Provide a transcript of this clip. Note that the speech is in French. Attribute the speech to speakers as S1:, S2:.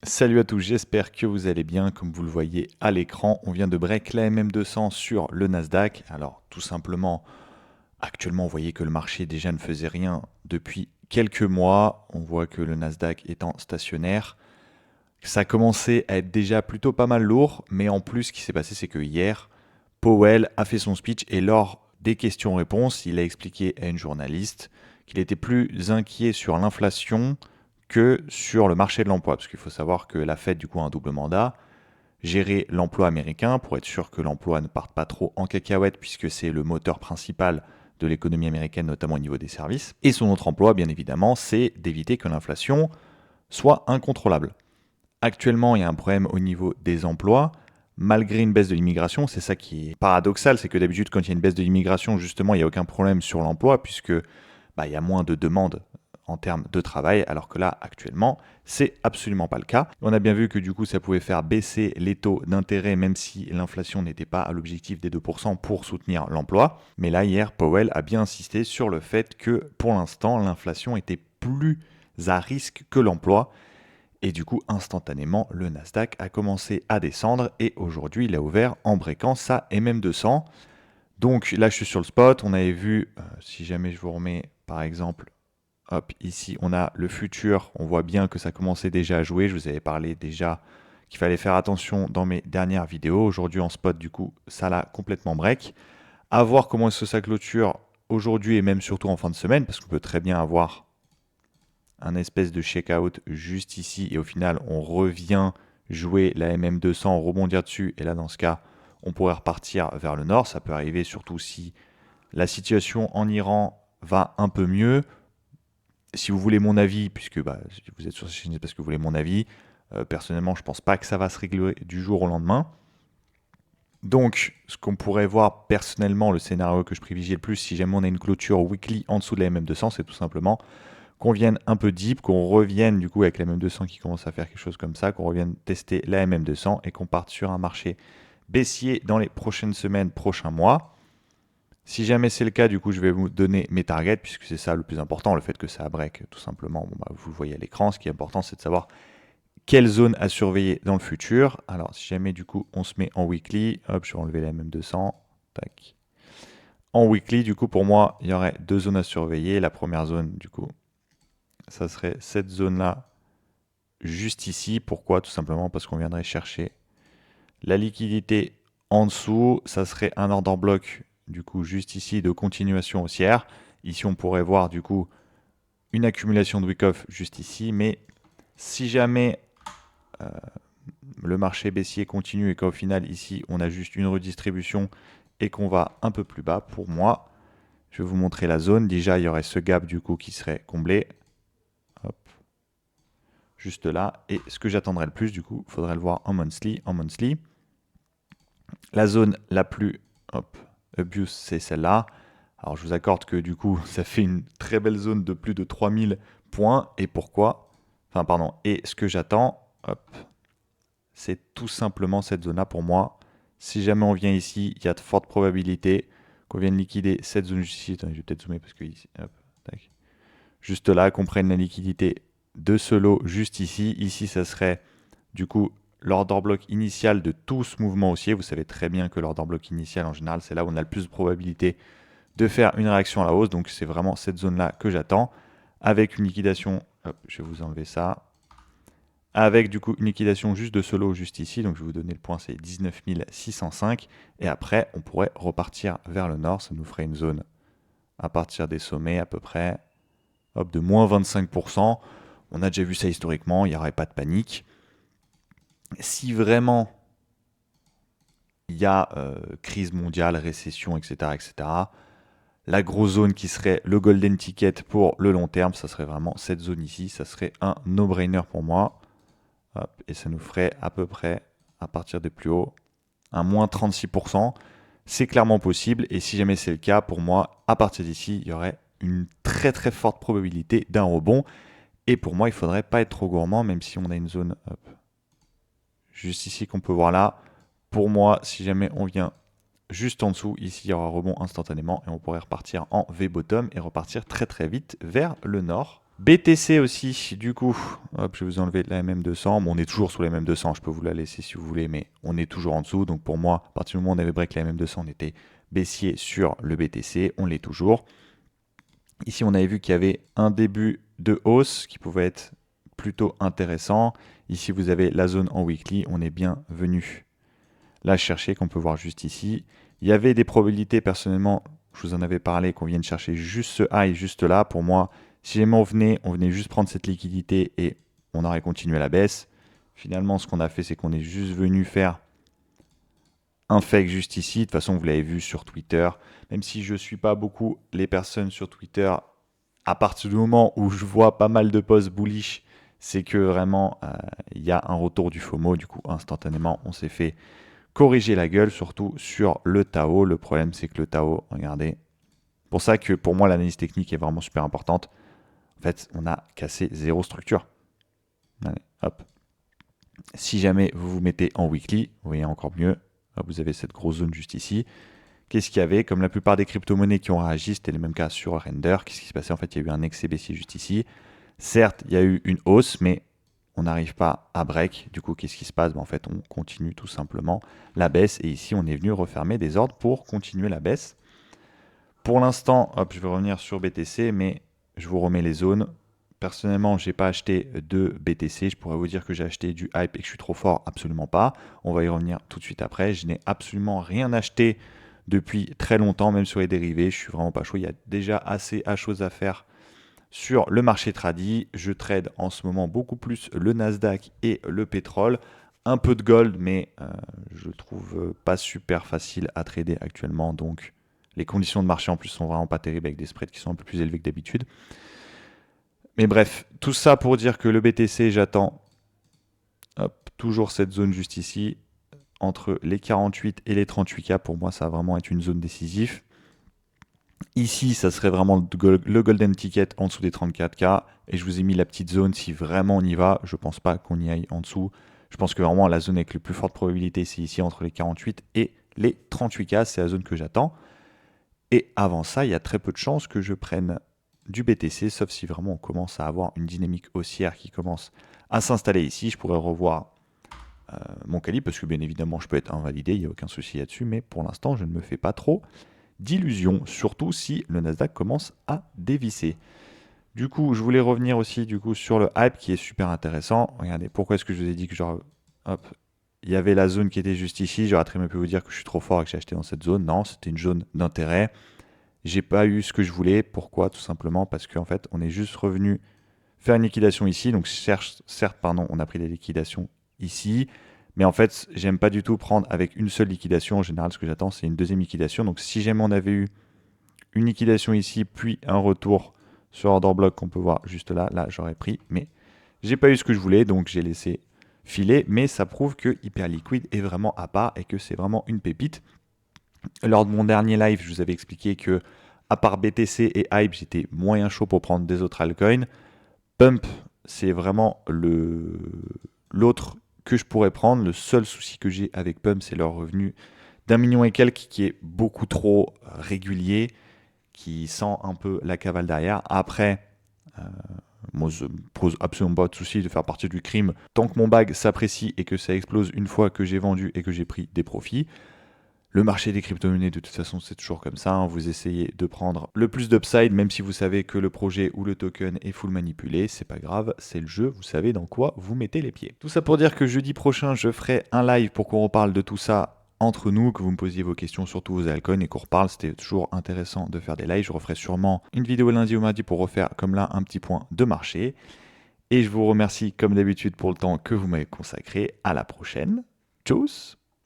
S1: Salut à tous, j'espère que vous allez bien. Comme vous le voyez à l'écran, on vient de break la MM200 sur le Nasdaq. Alors tout simplement, actuellement, vous voyez que le marché déjà ne faisait rien depuis quelques mois. On voit que le Nasdaq étant stationnaire, ça a commencé à être déjà plutôt pas mal lourd. Mais en plus, ce qui s'est passé, c'est que hier, Powell a fait son speech et lors des questions-réponses, il a expliqué à une journaliste qu'il était plus inquiet sur l'inflation que sur le marché de l'emploi. Parce qu'il faut savoir que la Fed, du coup, a un double mandat. Gérer l'emploi américain pour être sûr que l'emploi ne parte pas trop en cacahuète puisque c'est le moteur principal de l'économie américaine, notamment au niveau des services. Et son autre emploi, bien évidemment, c'est d'éviter que l'inflation soit incontrôlable. Actuellement, il y a un problème au niveau des emplois. Malgré une baisse de l'immigration, c'est ça qui est paradoxal, c'est que d'habitude, quand il y a une baisse de l'immigration, justement, il n'y a aucun problème sur l'emploi, puisque il y a moins de demandes en termes de travail, alors que là, actuellement, c'est absolument pas le cas. On a bien vu que du coup, ça pouvait faire baisser les taux d'intérêt, même si l'inflation n'était pas à l'objectif des 2% pour soutenir l'emploi. Mais là, hier, Powell a bien insisté sur le fait que, pour l'instant, l'inflation était plus à risque que l'emploi. Et du coup, instantanément, le Nasdaq a commencé à descendre et aujourd'hui, il a ouvert en breakant sa MM200. Donc là, je suis sur le spot. On avait vu, si jamais je vous remets par exemple, hop, ici, on a le futur. On voit bien que ça commençait déjà à jouer. Je vous avais parlé déjà qu'il fallait faire attention dans mes dernières vidéos. Aujourd'hui, en spot, du coup, ça l'a complètement break. À voir comment est-ce que ça clôture aujourd'hui et même surtout en fin de semaine, parce qu'on peut très bien avoir un espèce de check-out juste ici et au final on revient jouer la MM200, rebondir dessus et là dans ce cas on pourrait repartir vers le nord. Ça peut arriver surtout si la situation en Iran va un peu mieux. Si vous voulez mon avis, puisque si vous êtes sur cette chaîne c'est parce que vous voulez mon avis, personnellement je pense pas que ça va se régler du jour au lendemain. Donc, ce qu'on pourrait voir personnellement, le scénario que je privilégie le plus, si jamais on a une clôture weekly en dessous de la MM200, c'est tout simplement qu'on vienne un peu deep, qu'on revienne du coup avec la MM200 qui commence à faire quelque chose comme ça, qu'on revienne tester la MM200 et qu'on parte sur un marché baissier dans les prochaines semaines, prochains mois. Si jamais c'est le cas, du coup, je vais vous donner mes targets, puisque c'est ça le plus important, le fait que ça break, tout simplement. Vous le voyez à l'écran, ce qui est important, c'est de savoir quelle zone à surveiller dans le futur. Alors, si jamais, du coup, on se met en weekly, hop, je vais enlever la MM200, tac. En weekly, du coup, pour moi, il y aurait deux zones à surveiller. La première zone, du coup, ça serait cette zone-là, juste ici. Pourquoi? Tout simplement parce qu'on viendrait chercher la liquidité en dessous. Ça serait un order bloc, du coup, juste ici, de continuation haussière. Ici, on pourrait voir, du coup, une accumulation de wick-off juste ici. Mais si jamais le marché baissier continue et qu'au final, ici, on a juste une redistribution et qu'on va un peu plus bas, pour moi, je vais vous montrer la zone. Déjà, il y aurait ce gap, du coup, qui serait comblé. Hop, juste là. Et ce que j'attendrai le plus, du coup, il faudrait le voir en monthly. La zone la plus abuse, c'est celle-là. Alors, je vous accorde que du coup, ça fait une très belle zone de plus de 3000 points. Et pourquoi? Enfin, pardon. Et ce que j'attends, c'est tout simplement cette zone-là pour moi. Si jamais on vient ici, il y a de fortes probabilités qu'on vienne liquider cette zone juste ici. Attendez, je vais peut-être zoomer parce que ici, hop, tac. Juste là, qu'on prenne la liquidité de ce lot juste ici. Ici, ça serait du coup l'order bloc initial de tout ce mouvement haussier. Vous savez très bien que l'order bloc initial, en général, c'est là où on a le plus de probabilité de faire une réaction à la hausse. Donc, c'est vraiment cette zone-là que j'attends. Avec une liquidation, hop, je vais vous enlever ça. Avec du coup une liquidation juste de ce lot juste ici. Donc, je vais vous donner le point, c'est 19 605. Et après, on pourrait repartir vers le nord. Ça nous ferait une zone à partir des sommets à peu près de moins 25%. On a déjà vu ça historiquement, il n'y aurait pas de panique. Si vraiment il y a crise mondiale, récession, etc., etc., la grosse zone qui serait le golden ticket pour le long terme, ça serait vraiment cette zone ici. Ça serait un no-brainer pour moi. Hop, et ça nous ferait à peu près, à partir des plus hauts, un moins 36%. C'est clairement possible. Et si jamais c'est le cas, pour moi, à partir d'ici, il y aurait une très très forte probabilité d'un rebond. Et pour moi, il ne faudrait pas être trop gourmand, même si on a une zone juste ici qu'on peut voir là. Pour moi, si jamais on vient juste en dessous, ici, il y aura rebond instantanément et on pourrait repartir en V-bottom et repartir très très vite vers le nord. BTC aussi, du coup, hop, je vais vous enlever la MM200. Bon, on est toujours sous la MM200, je peux vous la laisser si vous voulez, mais on est toujours en dessous. Donc pour moi, à partir du moment où on avait break la MM200, on était baissier sur le BTC, on l'est toujours. Ici, on avait vu qu'il y avait un début de hausse qui pouvait être plutôt intéressant. Ici, vous avez la zone en weekly, on est bien venu la chercher, qu'on peut voir juste ici. Il y avait des probabilités, personnellement, je vous en avais parlé, qu'on vienne chercher juste ce high, juste là. Pour moi, si jamais on venait juste prendre cette liquidité et on aurait continué la baisse. Finalement, ce qu'on a fait, c'est qu'on est juste venu faire un fake juste ici. De toute façon, vous l'avez vu sur Twitter. Même si je ne suis pas beaucoup les personnes sur Twitter, à partir du moment où je vois pas mal de posts bullish, c'est que vraiment, il y a un retour du FOMO. Du coup, instantanément, on s'est fait corriger la gueule, surtout sur le Tao. Le problème, c'est que le Tao, regardez, pour ça que pour moi, l'analyse technique est vraiment super importante. En fait, on a cassé zéro structure. Allez, hop. Si jamais vous vous mettez en weekly, vous voyez encore mieux, vous avez cette grosse zone juste ici. Qu'est-ce qu'il y avait? Comme la plupart des crypto-monnaies qui ont réagi, c'était le même cas sur Render. Qu'est-ce qui se passait? En fait, il y a eu un excès baissier juste ici. Certes, il y a eu une hausse, mais on n'arrive pas à break. Du coup, qu'est-ce qui se passe? En fait, on continue tout simplement la baisse. Et ici, on est venu refermer des ordres pour continuer la baisse. Pour l'instant, hop, je vais revenir sur BTC, mais je vous remets les zones. Personnellement, je n'ai pas acheté de BTC. Je pourrais vous dire que j'ai acheté du hype et que je suis trop fort. Absolument pas. On va y revenir tout de suite après. Je n'ai absolument rien acheté depuis très longtemps, même sur les dérivés. Je suis vraiment pas chaud. Il y a déjà assez à choses à faire sur le marché tradi. Je trade en ce moment beaucoup plus le Nasdaq et le pétrole. Un peu de gold, mais je trouve pas super facile à trader actuellement. Donc, les conditions de marché en plus sont vraiment pas terribles avec des spreads qui sont un peu plus élevés que d'habitude. Mais bref, tout ça pour dire que le BTC, j'attends toujours cette zone juste ici, entre les 48 et les 38K. Pour moi, ça va vraiment être une zone décisive. Ici, ça serait vraiment le golden ticket en dessous des 34K. Et je vous ai mis la petite zone si vraiment on y va. Je ne pense pas qu'on y aille en dessous. Je pense que vraiment la zone avec les plus fortes probabilités, c'est ici entre les 48 et les 38K. C'est la zone que j'attends. Et avant ça, il y a très peu de chances que je prenne du BTC, sauf si vraiment on commence à avoir une dynamique haussière qui commence à s'installer ici. Je pourrais revoir mon calibre, parce que bien évidemment, je peux être invalidé, il n'y a aucun souci là-dessus. Mais pour l'instant, je ne me fais pas trop d'illusions, surtout si le Nasdaq commence à dévisser. Du coup, je voulais revenir aussi sur le hype qui est super intéressant. Regardez, pourquoi est-ce que je vous ai dit que il y avait la zone qui était juste ici. J'aurais très bien pu vous dire que je suis trop fort et que j'ai acheté dans cette zone. Non, c'était une zone d'intérêt. J'ai pas eu ce que je voulais. Pourquoi? Tout simplement parce qu'en fait, on est juste revenu faire une liquidation ici. Donc certes, on a pris des liquidations ici. Mais en fait, j'aime pas du tout prendre avec une seule liquidation. En général, ce que j'attends, c'est une deuxième liquidation. Donc si jamais on avait eu une liquidation ici, puis un retour sur order block qu'on peut voir juste là, j'aurais pris. Mais j'ai pas eu ce que je voulais, donc j'ai laissé filer. Mais ça prouve que Hyperliquid est vraiment à part et que c'est vraiment une pépite. Lors de mon dernier live, je vous avais expliqué que, à part BTC et Hype, j'étais moyen chaud pour prendre des autres altcoins. Pump, c'est vraiment l'autre que je pourrais prendre. Le seul souci que j'ai avec Pump, c'est leur revenu d'1 million et quelques qui est beaucoup trop régulier, qui sent un peu la cavale derrière. Après, moi, ça me pose absolument pas de souci de faire partie du crime tant que mon bag s'apprécie et que ça explose une fois que j'ai vendu et que j'ai pris des profits. Le marché des crypto-monnaies, de toute façon, c'est toujours comme ça. Vous essayez de prendre le plus d'upside, même si vous savez que le projet ou le token est full manipulé. C'est pas grave, c'est le jeu. Vous savez dans quoi vous mettez les pieds. Tout ça pour dire que jeudi prochain, je ferai un live pour qu'on reparle de tout ça entre nous, que vous me posiez vos questions sur tous vos altcoins et qu'on reparle. C'était toujours intéressant de faire des lives. Je referai sûrement une vidéo lundi ou mardi pour refaire, comme là, un petit point de marché. Et je vous remercie, comme d'habitude, pour le temps que vous m'avez consacré. À la prochaine. Tchuss!